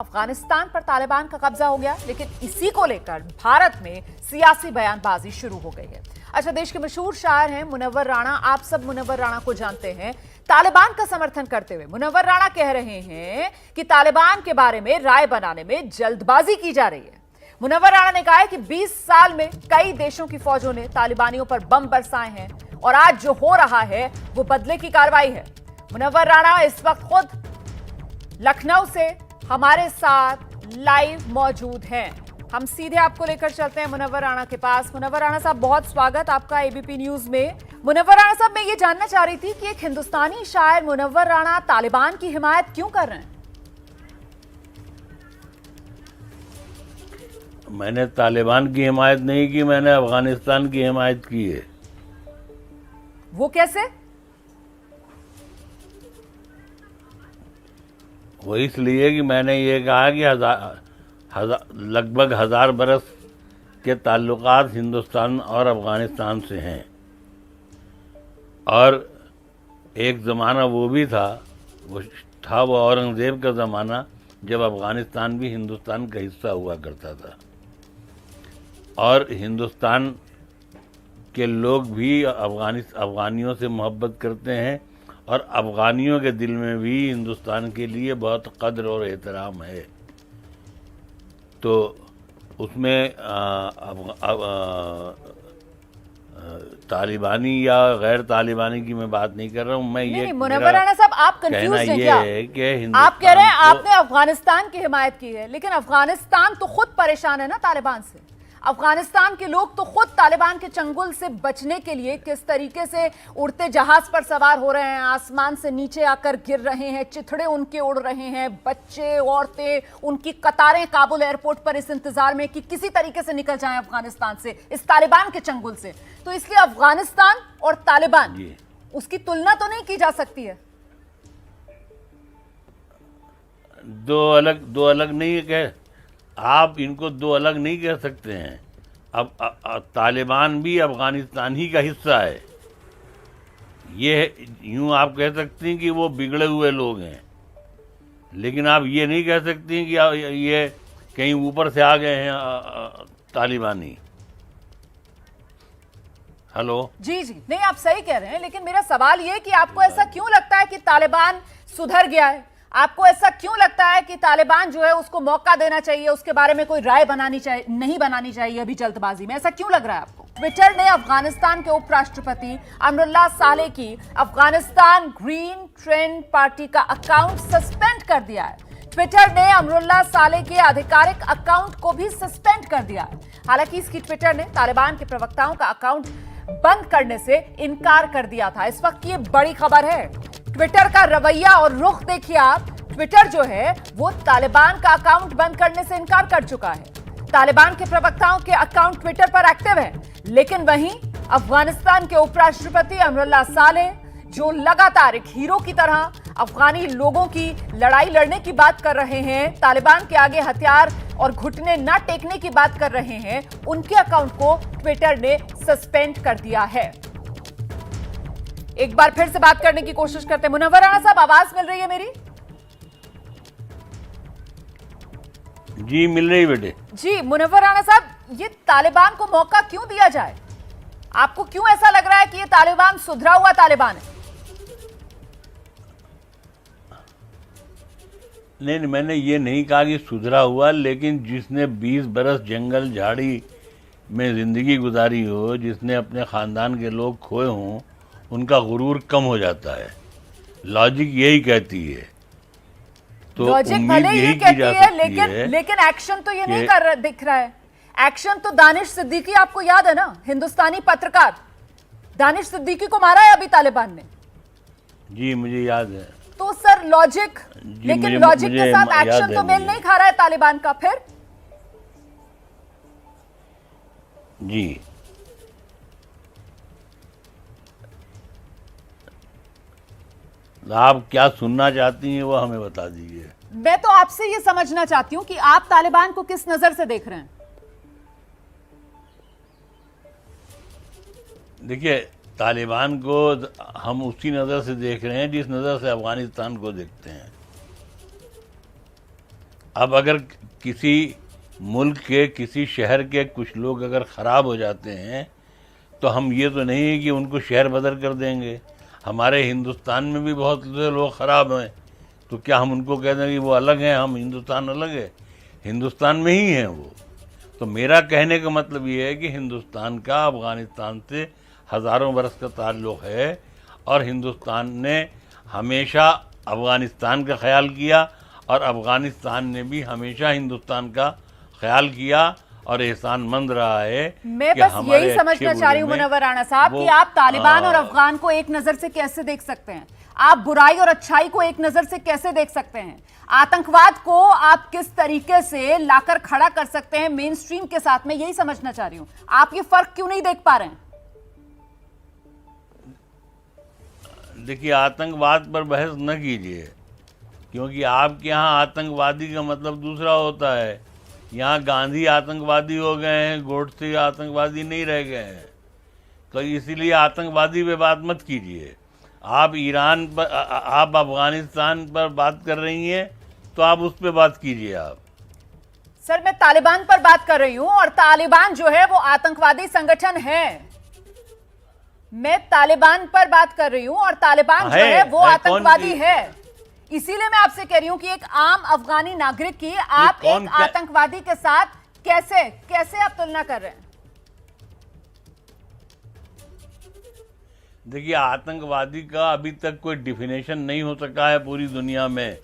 अफगानिस्तान पर तालिबान का कब्जा हो गया, लेकिन इसी को लेकर भारत में सियासी बयानबाजी शुरू हो गई है। अच्छा, देश के मशहूर शायर हैं मुनव्वर राणा। आप सब मुनव्वर राणा को जानते हैं। तालिबान का समर्थन करते हुए मुनव्वर राणा कह रहे हैं कि तालिबान के बारे में राय बनाने में जल्दबाजी की जा रही है। मुनव्वर राणा ने कहा है कि 20 साल में कई देशों की फौजों ने तालिबानियों पर बम बरसाए हैं और आज जो हो रहा है वो बदले की कार्रवाई है। मुनव्वर राणा इस वक्त खुद लखनऊ से हमारे साथ लाइव मौजूद हैं। हम सीधे आपको लेकर चलते हैं मुनव्वर राणा के पास। मुनव्वर राणा साहब, बहुत स्वागत आपका एबीपी न्यूज में। मुनव्वर राणा साहब, मैं ये जानना चाह रही थी कि एक हिंदुस्तानी शायर मुनव्वर राणा तालिबान की हिमायत क्यों कर रहे हैं? मैंने तालिबान की हिमायत नहीं की, मैंने अफगानिस्तान की हिमायत की है। वो कैसे? वो इसलिए कि मैंने ये कहा कि लगभग 1000 बरस के ताल्लुकात हिंदुस्तान और अफगानिस्तान से हैं, और एक ज़माना वो भी था, वो औरंगज़ेब का ज़माना, जब अफगानिस्तान भी हिंदुस्तान का हिस्सा हुआ करता था, और हिंदुस्तान के लोग भी अफगानियों से मोहब्बत करते हैं, और अफगानियों के दिल में भी हिंदुस्तान के लिए बहुत कद्र और एहतराम है। तो उसमें तालिबानी या गैर तालिबानी की मैं बात नहीं कर रहा हूँ। मैं ये मुनव्वर राणा साहब, आप कंफ्यूज हैं क्या? कि आप कह रहे हैं आपने अफगानिस्तान की हिमायत की है, लेकिन अफगानिस्तान तो खुद परेशान है ना तालिबान से। अफगानिस्तान के लोग तो खुद तालिबान के चंगुल से बचने के लिए किस तरीके से उड़ते जहाज पर सवार हो रहे हैं, आसमान से नीचे आकर गिर रहे हैं, चिथड़े उनके उड़ रहे हैं, बच्चे औरतें उनकी कतारें काबुल एयरपोर्ट पर इस इंतजार में कि किसी तरीके से निकल जाएं अफगानिस्तान से, इस तालिबान के चंगुल से। तो इसलिए अफगानिस्तान और तालिबान, उसकी तुलना तो नहीं की जा सकती है। दो अलग नहीं है क्या? आप इनको दो अलग नहीं कह सकते हैं। अब तालिबान भी अफगानिस्तान ही का हिस्सा है। ये यूं आप कह सकते हैं कि वो बिगड़े हुए लोग हैं, लेकिन आप ये नहीं कह सकते कि ये कहीं ऊपर से आ गए हैं तालिबानी। हेलो जी, नहीं, आप सही कह रहे हैं, लेकिन मेरा सवाल ये कि आपको ऐसा क्यों लगता है कि तालिबान सुधर गया है? आपको ऐसा क्यों लगता है कि तालिबान जो है उसको मौका देना चाहिए, उसके बारे में कोई राय नहीं बनानी चाहिए अभी जल्दबाजी में? ऐसा क्यों लग रहा है आपको? ट्विटर ने अफगानिस्तान के उपराष्ट्रपति अमरुल्लाह सालेह की अफगानिस्तान ग्रीन ट्रेंड पार्टी का अकाउंट सस्पेंड कर दिया है। ट्विटर ने अमरुल्लाह सालेह के आधिकारिक अकाउंट को भी सस्पेंड कर दिया है। हालांकि इसकी ट्विटर ने तालिबान के प्रवक्ताओं का अकाउंट बंद करने से इनकार कर दिया था। इस वक्त ये बड़ी खबर है। ट्विटर का रवैया और रुख देखिए आप। ट्विटर जो है वो तालिबान का अकाउंट बंद करने से इनकार कर चुका है। तालिबान के प्रवक्ताओं के अकाउंट ट्विटर पर एक्टिव है, लेकिन वहीं अफगानिस्तान के उपराष्ट्रपति अमरुल्लाह सालेह, जो लगातार एक हीरो की तरह अफगानी लोगों की लड़ाई लड़ने की बात कर रहे हैं, तालिबान के आगे हथियार और घुटने न टेकने की बात कर रहे हैं, उनके अकाउंट को ट्विटर ने सस्पेंड कर दिया है। एक बार फिर से बात करने की कोशिश करते हैं। मुनव्वर राणा साहब, आवाज मिल रही है मेरी? जी, मिल रही बेटे। जी, मुनव्वर राणा साहब, ये तालिबान को मौका क्यों दिया जाए? आपको क्यों ऐसा लग रहा है कि ये तालिबान सुधरा हुआ तालिबान है? नहीं, मैंने ये नहीं कहा कि सुधरा हुआ, लेकिन जिसने 20 बरस जंगल झाड़ी में जिंदगी गुजारी हो, जिसने अपने खानदान के लोग खोए हों, उनका गुरूर कम हो जाता है। लॉजिक यही कहती है। तो लॉजिक भले ये कहती है, लेकिन एक्शन तो ये नहीं कर दिख रहा है। एक्शन तो दानिश सिद्दीकी, आपको याद है ना, हिंदुस्तानी पत्रकार दानिश सिद्दीकी को मारा है अभी तालिबान ने। जी, मुझे याद है। तो सर लॉजिक, लेकिन लॉजिक के साथ एक्शन तो मेल नहीं खा रहा है तालिबान का। फिर जी, आप क्या सुनना चाहती हैं वो हमें बता दीजिए। मैं तो आपसे ये समझना चाहती हूं कि आप तालिबान को किस नजर से देख रहे हैं? देखिए, तालिबान को हम उसी नज़र से देख रहे हैं जिस नज़र से अफगानिस्तान को देखते हैं। अब अगर किसी मुल्क के किसी शहर के कुछ लोग अगर ख़राब हो जाते हैं तो हम ये तो नहीं है कि उनको शहर बदल कर देंगे। हमारे हिंदुस्तान में भी बहुत से लोग ख़राब हैं, तो क्या हम उनको कह दें कि वो अलग हैं, हम हिंदुस्तान अलग है? हिंदुस्तान में ही हैं वो। तो मेरा कहने का मतलब ये है कि हिंदुस्तान का अफ़गानिस्तान से हज़ारों बरस का ताल्लुक़ है और हिंदुस्तान ने हमेशा अफ़गानिस्तान का ख्याल किया और अफ़गानिस्तान ने भी हमेशा हिंदुस्तान का ख्याल किया और एहसानमंद रहा है। मैं बस यही समझना चाह रही हूँ मुनव्वर राणा साहब कि आप तालिबान और अफगान को एक नजर से कैसे देख सकते हैं? आप बुराई और अच्छाई को एक नजर से कैसे देख सकते हैं? आतंकवाद को आप किस तरीके से लाकर खड़ा कर सकते हैं मेन स्ट्रीम के साथ में? यही समझना चाह रही हूँ, आप ये फर्क क्यों नहीं देख पा रहे हैं? देखिए, आतंकवाद पर बहस न कीजिए, क्योंकि आपके यहाँ आतंकवादी का मतलब दूसरा होता है। यहाँ गांधी आतंकवादी हो गए हैं, गोडसे आतंकवादी नहीं रह गए हैं, तो इसीलिए आतंकवादी पे बात मत कीजिए। आप ईरान पर, आप अफगानिस्तान पर बात कर रही हैं, तो आप उस पर बात कीजिए। आप सर, मैं तालिबान पर बात कर रही हूं और तालिबान जो है वो आतंकवादी संगठन है। मैं तालिबान पर बात कर रही हूं और तालिबान जो है वो आतंकवादी है। इसीलिए मैं आपसे कह रही हूं कि एक आम अफगानी नागरिक की आप एक आतंकवादी के साथ कैसे आप तुलना कर रहे हैं? देखिए, आतंकवादी का अभी तक कोई डिफिनेशन नहीं हो सका है पूरी दुनिया में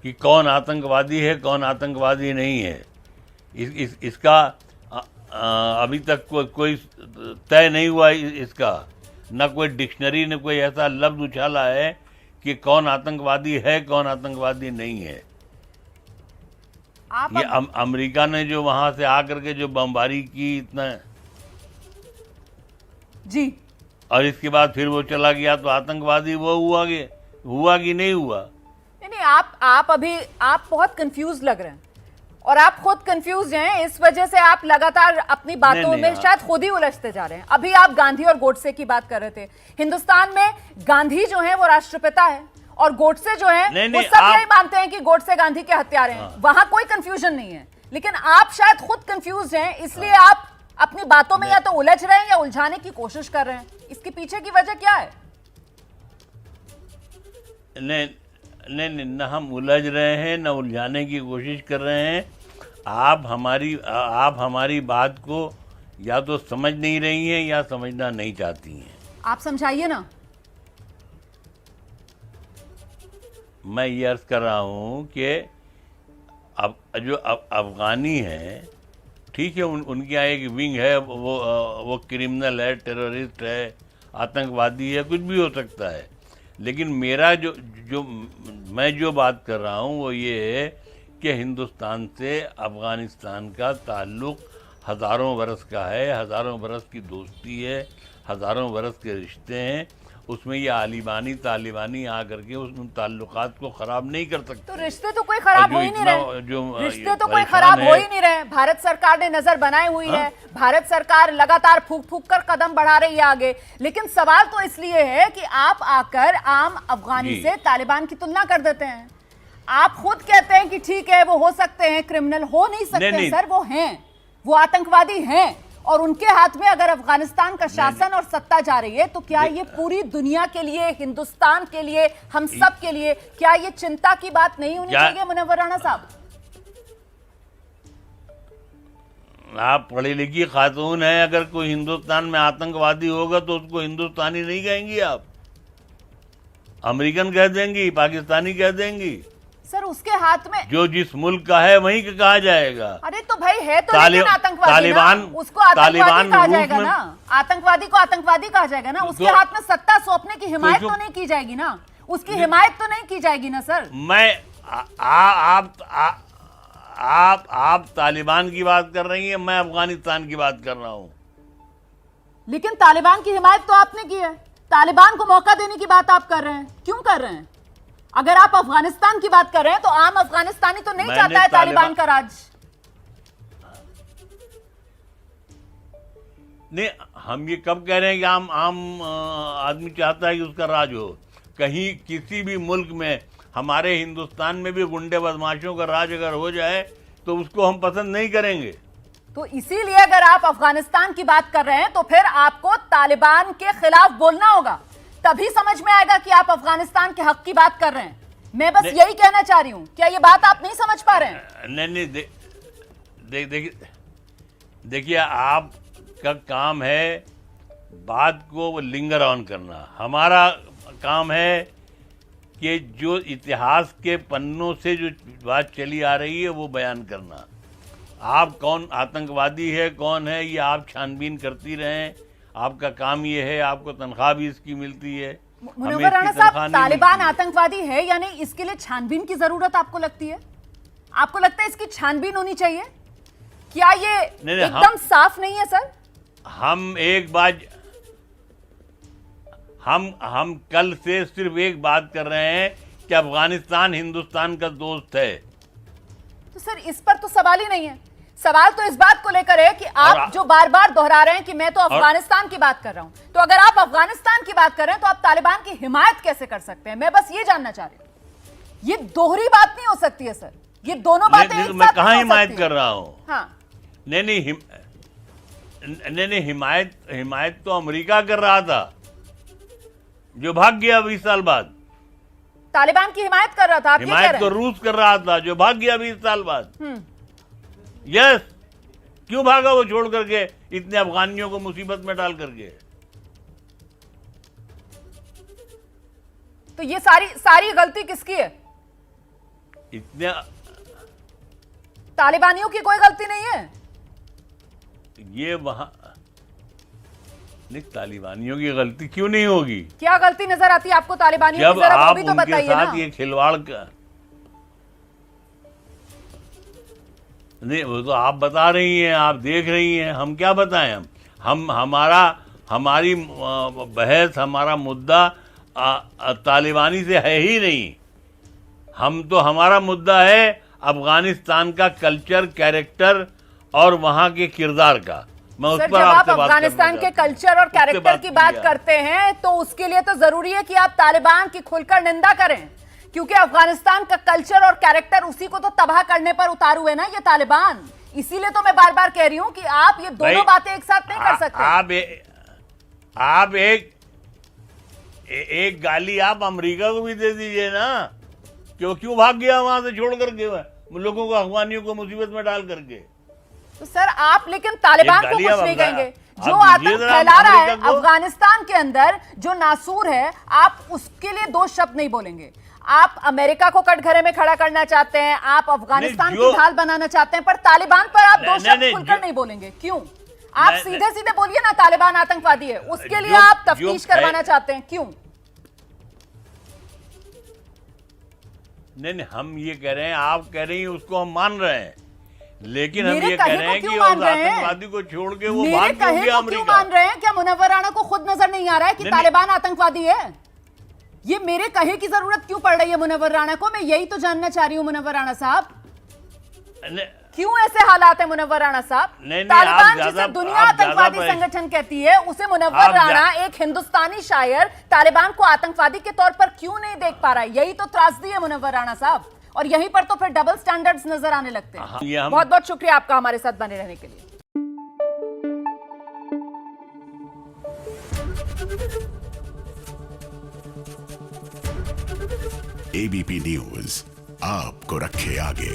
कि कौन आतंकवादी है, कौन आतंकवादी नहीं है। इसका अभी तक कोई तय नहीं हुआ इसका। न कोई डिक्शनरी ने कोई ऐसा लफ्ज उछाला है कि कौन आतंकवादी है, कौन आतंकवादी नहीं है। ये अमेरिका ने जो वहां से आकर के जो बमबारी की इतना जी, और इसके बाद फिर वो चला गया, तो आतंकवादी वो हुआ कि नहीं हुआ? नहीं, आप बहुत कंफ्यूज लग रहे हैं और आप खुद कंफ्यूज हैं। इस वजह से आप लगातार अपनी बातों में शायद खुद ही उलझते जा रहे हैं। अभी आप गांधी और गोडसे की बात कर रहे थे। हिंदुस्तान में गांधी जो है वो राष्ट्रपिता है और गोडसे जो है वो सब यही मानते हैं कि गोडसे गांधी के हत्यारे हैं। वहां कोई कंफ्यूजन नहीं है, लेकिन आप शायद खुद कंफ्यूज हैं, इसलिए आप अपनी बातों में या तो उलझ रहे हैं या उलझाने की कोशिश कर रहे हैं। इसके पीछे की वजह क्या है? नहीं, न हम उलझ रहे हैं न उलझाने की कोशिश कर रहे हैं। आप हमारी बात को या तो समझ नहीं रही हैं या समझना नहीं चाहती हैं। आप समझाइए ना। मैं ये अर्ज कर रहा हूँ कि अब जो अफगानी हैं, ठीक है, उनके यहाँ एक विंग है, वो क्रिमिनल है, टेररिस्ट है, आतंकवादी है, कुछ भी हो सकता है। लेकिन मेरा मैं जो बात कर रहा हूँ वो ये है कि हिंदुस्तान से अफ़गानिस्तान का ताल्लुक़ हज़ारों बरस का है, हज़ारों बरस की दोस्ती है, हज़ारों बरस के रिश्ते हैं। उसमें ये तालिबानी आकर के उन ताल्लुकात को ख़राब नहीं कर सकते। तो रिश्ते तो कोई ख़राब हो ही नहीं रहे, रिश्ते तो कोई ख़राब हो ही नहीं रहे। भारत सरकार ने नज़र बनाई हुई है, भारत सरकार लगातार फूक फूक कर कदम बढ़ा रही है आगे। लेकिन सवाल तो इसलिए है कि आप आकर आम अफगानी से तालिबान की तुलना कर देते हैं। आप खुद कहते हैं कि ठीक है वो हो सकते हैं क्रिमिनल, हो नहीं सकते सर, वो हैं, वो आतंकवादी हैं और उनके हाथ में अगर अफगानिस्तान का शासन और सत्ता जा रही है तो क्या ये पूरी दुनिया के लिए, हिंदुस्तान के लिए, हम सब के लिए क्या ये चिंता की बात नहीं होनी चाहिए मुनव्वर राणा साहब? आप पढ़ी लिखी खातून हैं, अगर कोई हिंदुस्तान में आतंकवादी होगा तो उसको हिंदुस्तानी नहीं कहेंगी आप, अमेरिकन कह देंगी, पाकिस्तानी कह देंगी। सर, उसके हाथ में जो जिस मुल्क का है वहीं का कहा जाएगा। अरे तो भाई है तो लेकिन आतंकवादी ना, उसको आतंकवादी कहा जाएगा ना, आतंकवादी को आतंकवादी कहा जाएगा ना। उसके हाथ में सत्ता सौंपने की हिमायत तो नहीं की जाएगी ना, उसकी हिमायत तो नहीं की जाएगी ना सर। आप तालिबान की बात कर रही हैं, मैं अफगानिस्तान की बात कर रहा हूं। लेकिन तालिबान की हिमायत तो आपने की है, तालिबान को मौका देने की बात आप कर रहे हैं। क्यों कर रहे हैं? अगर आप अफगानिस्तान की बात कर रहे हैं तो आम अफगानिस्तानी तो नहीं चाहता है तालिबान का राज। नहीं, हम ये कब कह रहे हैं कि आम आदमी चाहता है कि उसका राज हो? कहीं किसी भी मुल्क में हमारे हिंदुस्तान में भी गुंडे बदमाशों का राज अगर हो जाए तो उसको हम पसंद नहीं करेंगे। तो इसीलिए अगर आप अफगानिस्तान की बात कर रहे हैं तो फिर आपको तालिबान के खिलाफ बोलना होगा, तभी समझ में आएगा कि आप अफगानिस्तान के हक की बात कर रहे हैं। मैं बस यही कहना चाह रही हूं, क्या ये बात आप नहीं समझ पा रहे हैं? नहीं, देखिए आपका काम है बात को लिंगर ऑन करना, हमारा काम है कि जो इतिहास के पन्नों से जो बात चली आ रही है वो बयान करना। आप कौन आतंकवादी है कौन है ये आप छानबीन करती रहें, आपका काम ये है, आपको तनख्वाह भी इसकी मिलती है। मुनव्वर राणा साहब, तालिबान आतंकवादी है या नहीं इसके लिए छानबीन की जरूरत आपको लगती है? आपको लगता है इसकी छानबीन होनी चाहिए? क्या ये एकदम साफ नहीं है सर? हम कल से सिर्फ एक बात कर रहे हैं कि अफगानिस्तान हिंदुस्तान का दोस्त है। तो सर इस पर तो सवाल ही नहीं है। सवाल तो इस बात को लेकर है कि आप जो बार बार दोहरा रहे हैं कि मैं तो अफगानिस्तान की बात कर रहा हूं, तो अगर आप अफगानिस्तान की बात कर रहे हैं तो आप तालिबान की हिमायत कैसे कर सकते हैं? मैं बस ये जानना चाह रही हूं। ये दोहरी बात नहीं हो सकती है सर, ये दोनों बातें एक साथ मैं कहां हिमायत कर रहा हूं? हाँ नहीं, हिमायत तो अमेरिका कर रहा था जो भाग गया 20 साल बाद। तालिबान की हिमायत कर रहा था, आप ये कह रहे हैं? हिमायत तो रूस कर रहा था जो भाग गया 20 साल बाद। यस, क्यों भागा वो छोड़ करके इतने अफगानियों को मुसीबत में डाल करके? तो ये सारी गलती किसकी है? इतने तालिबानियों की कोई गलती नहीं है। ये वहां नहीं, तालिबानियों की गलती क्यों नहीं होगी? क्या गलती नजर आती है आपको तालिबानियों की? जरा वो भी तो बताइए ना। ये खिलवाड़ का नहीं, वो तो आप बता रही हैं, आप देख रही हैं, हम क्या बताएं? हमारी बहस, हमारा मुद्दा तालिबानी से है ही नहीं। हमारा मुद्दा है अफगानिस्तान का कल्चर, कैरेक्टर और वहां के किरदार का। मैं उस पर जब आप अफगानिस्तान के कल्चर और कैरेक्टर की बात करते हैं तो उसके लिए तो जरूरी है कि आप तालिबान की खुलकर निंदा करें, क्योंकि अफगानिस्तान का कल्चर और कैरेक्टर उसी को तो तबाह करने पर उतारू है ना ये तालिबान। इसीलिए तो मैं बार बार कह रही हूं कि आप ये दोनों बातें एक साथ नहीं कर सकते। आप एक गाली आप अमेरिका को भी दे दीजिए ना, क्यों भाग गया वहां से छोड़ करके लोगों को, अफगानियों को मुसीबत में डाल करके। तो सर आप लेकिन तालिबान को कुछ नहीं कहेंगे जो आतंक फैला रहा है अफगानिस्तान के अंदर, जो नासूर है, आप उसके लिए दो शब्द नहीं बोलेंगे। आप अमेरिका को कटघरे में खड़ा करना चाहते हैं, आप अफगानिस्तान की ढाल बनाना चाहते हैं, पर तालिबान पर आप दो शब्द खुलकर नहीं बोलेंगे। क्यों? आप सीधे सीधे बोलिए ना तालिबान आतंकवादी है, उसके लिए आप तफ्तीश करवाना चाहते हैं, क्यों? नहीं, हम ये कह रहे हैं, आप कह रही हैं उसको हम मान रहे हैं, लेकिन हम ये कह रहे हैं कि उस आतंकवादी को छोड़ के वो भाग क्यों गया अमेरिका? क्यों मान रहे हैं? क्या मुनव्वर राणा को खुद नजर नहीं आ रहा है कि तालिबान आतंकवादी है? ये मेरे कहे की जरूरत क्यों पड़ रही है मुनव्वर राणा को? मैं यही तो जानना चाह रही हूं मुनव्वर राणा साहब, क्यों ऐसे हालात है मुनव्वर राणा साहब? तालिबान जिसे दुनिया आतंकवादी संगठन कहती है, उसे मुनव्वर राणा एक हिंदुस्तानी शायर तालिबान को आतंकवादी के तौर पर क्यों नहीं देख पा रहा है? यही तो त्रासदी है मुनव्वर राणा साहब, और यहीं पर तो फिर डबल स्टैंडर्ड्स नजर आने लगते हैं। बहुत बहुत शुक्रिया आपका हमारे साथ बने रहने के लिए। एबीपी न्यूज आपको रखे आगे।